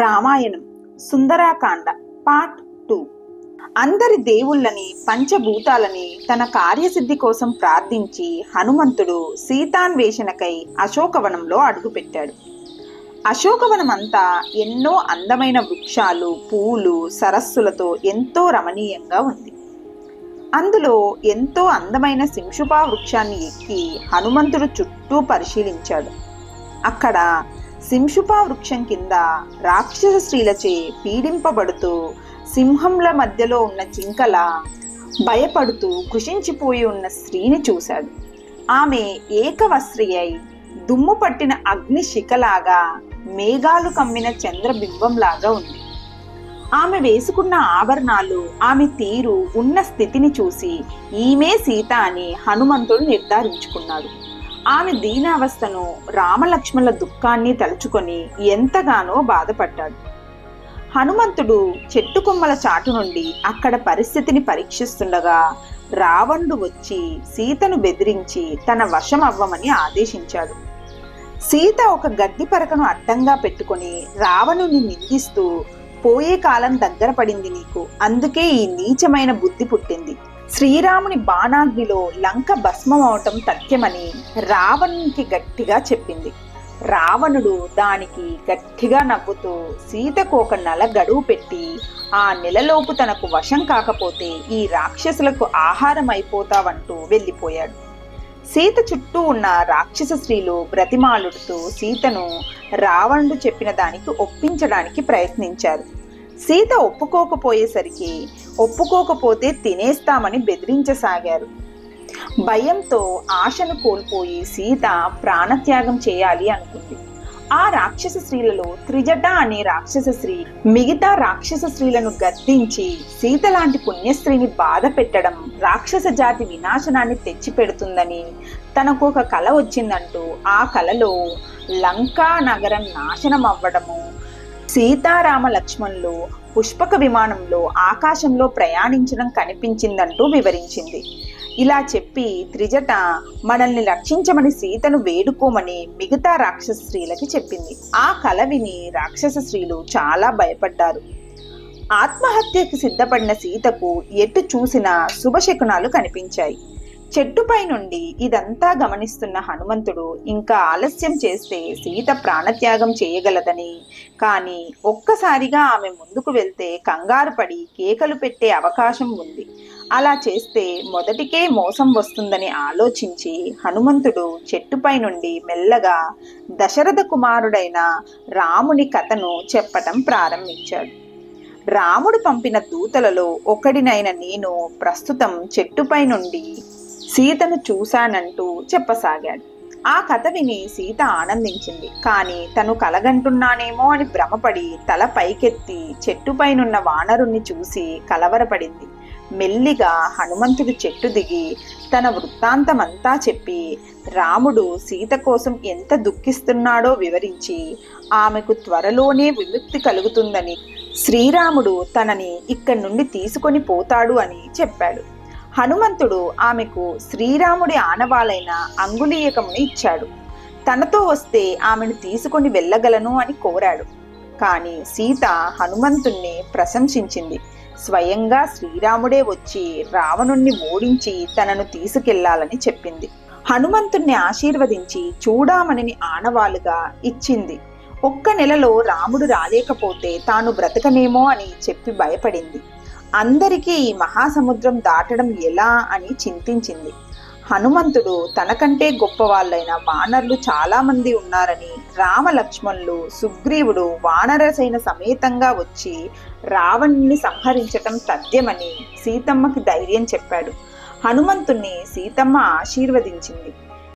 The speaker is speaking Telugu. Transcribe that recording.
రామాయణం సుందరాకాండ పార్ట్ 2. అందరి దేవుళ్ళని పంచభూతాలని తన కార్యసిద్ధి కోసం ప్రార్థించి హనుమంతుడు సీతాన్వేషణకై అశోకవనంలో అడుగుపెట్టాడు. అశోకవనం అంతా ఎన్నో అందమైన వృక్షాలు, పూలు, సరస్సులతో ఎంతో రమణీయంగా ఉంది. అందులో ఎంతో అందమైన సింశుపా వృక్షాన్ని ఎక్కి హనుమంతుడు చుట్టూ పరిశీలించాడు. అక్కడ సింశుపా వృక్షం కింద రాక్షస స్త్రీలచే పీడింపబడుతూ సింహంల మధ్యలో ఉన్న జింకల భయపడుతూ కృషించిపోయి ఉన్న స్త్రీని చూశాడు. ఆమె ఏకవస్త్రి అయి దుమ్ము పట్టిన అగ్ని శిఖలాగా, మేఘాలు కమ్మిన చంద్రబింబంలాగా ఉంది. ఆమె వేసుకున్న ఆభరణాలు, ఆమె తీరు, ఉన్న స్థితిని చూసి ఈమె సీత అని హనుమంతుడు నిర్ధారించుకున్నాడు. ఆమె దీనావస్థను, రామలక్ష్మణుల దుఃఖాన్ని తలుచుకొని ఎంతగానో బాధపడ్డాడు. హనుమంతుడు చెట్టు కొమ్మల చాటు నుండి అక్కడ పరిస్థితిని పరీక్షిస్తుండగా రావణుడు వచ్చి సీతను బెదిరించి తన వశం అవ్వమని ఆదేశించాడు. సీత ఒక గడ్డి పరకను అడ్డంగా పెట్టుకొని రావణుని నిందిస్తూ, పోయే కాలం దగ్గర పడింది నీకు, అందుకే ఈ నీచమైన బుద్ధి పుట్టింది. శ్రీరాముని బాణాగ్నిలో లంక భస్మం అవటం తథ్యమని రావణునికి గట్టిగా చెప్పింది. రావణుడు దానికి గట్టిగా నవ్వుతూ సీతకు ఒక నెల గడువు పెట్టి, ఆ నెలలోపు తనకు వశం కాకపోతే ఈ రాక్షసులకు ఆహారం అయిపోతావంటూ వెళ్ళిపోయాడు. సీత చుట్టూ ఉన్న రాక్షస స్త్రీలు బ్రతిమాలుడుతూ సీతను రావణుడు చెప్పిన దానికి ఒప్పించడానికి ప్రయత్నించారు. సీత ఒప్పుకోకపోతే తినేస్తామని బెదిరించసాగారు. భయంతో ఆశను కోల్పోయి సీత ప్రాణత్యాగం చేయాలి అనుకుంది. ఆ రాక్షస స్త్రీలలో త్రిజట అనే రాక్షస స్త్రీ మిగతా రాక్షస స్త్రీలను గద్దించి సీత లాంటి పుణ్యస్త్రీని బాధ పెట్టడం రాక్షస జాతి వినాశనాన్ని తెచ్చిపెడుతుందని తనకు ఒక కల వచ్చిందంటూ ఆ కలలో లంకా నగరం నాశనం అవ్వడము, సీతారామ లక్ష్మణులు పుష్పక విమానంలో ఆకాశంలో ప్రయాణించడం కనిపించిందంటూ వివరించింది. ఇలా చెప్పి త్రిజట మనల్ని రక్షించమని సీతను వేడుకోమని మిగతా రాక్షస స్త్రీలకి చెప్పింది. ఆ కల విని రాక్షస స్త్రీలు చాలా భయపడ్డారు. ఆత్మహత్యకి సిద్ధపడిన సీతకు ఎటు చూసినా శుభశకునాలు కనిపించాయి. చెట్టుపై నుండి ఇదంతా గమనిస్తున్న హనుమంతుడు ఇంకా ఆలస్యం చేస్తే సీత ప్రాణత్యాగం చేయగలదని, కానీ ఒక్కసారిగా ఆమె ముందుకు వెళ్తే కంగారు పడి కేకలు పెట్టే అవకాశం ఉంది, అలా చేస్తే మొదటికే మోసం వస్తుందని ఆలోచించి హనుమంతుడు చెట్టుపై నుండి మెల్లగా దశరథ కుమారుడైన రాముని కథను చెప్పటం ప్రారంభించాడు. రాముడు పంపిన దూతలలో ఒకడినైన నేను ప్రస్తుతం చెట్టుపై నుండి సీతను చూశానంటూ చెప్పసాగాడు. ఆ కథ విని సీత ఆనందించింది. కానీ తను కలగంటున్నానేమో అని భ్రమపడి తల పైకెత్తి చెట్టుపైనున్న వానరుణ్ణి చూసి కలవరపడింది. మెల్లిగా హనుమంతుడు చెట్టు దిగి తన వృత్తాంతమంతా చెప్పి రాముడు సీత కోసం ఎంత దుఃఖిస్తున్నాడో వివరించి ఆమెకు త్వరలోనే విముక్తి కలుగుతుందని, శ్రీరాముడు తనని ఇక్కడి నుండి తీసుకొని పోతాడు అని చెప్పాడు. హనుమంతుడు ఆమెకు శ్రీరాముడి ఆనవాలైన అంగుళీయకమును ఇచ్చాడు. తనతో వస్తే ఆమెను తీసుకొని వెళ్ళగలను అని కోరాడు. కానీ సీత హనుమంతుణ్ణి ప్రశంసించింది. స్వయంగా శ్రీరాముడే వచ్చి రావణుణ్ణి ఓడించి తనను తీసుకెళ్లాలని చెప్పింది. హనుమంతుణ్ణి ఆశీర్వదించి చూడామణిని ఆనవాలుగా ఇచ్చింది. ఒక్క నెలలో రాముడు రాలేకపోతే తాను బ్రతకనేమో అని చెప్పి భయపడింది. అందరికీ ఈ మహాసముద్రం దాటడం ఎలా అని చింతించింది. హనుమంతుడు తనకంటే గొప్ప వాళ్ళైన వానరులు చాలా మంది ఉన్నారని, రామలక్ష్మణులు, సుగ్రీవుడు వానరసేన సమేతంగా వచ్చి రావణుని సంహరించటం తథ్యమని సీతమ్మకి ధైర్యం చెప్పాడు. హనుమంతుణ్ణి సీతమ్మ ఆశీర్వదించింది.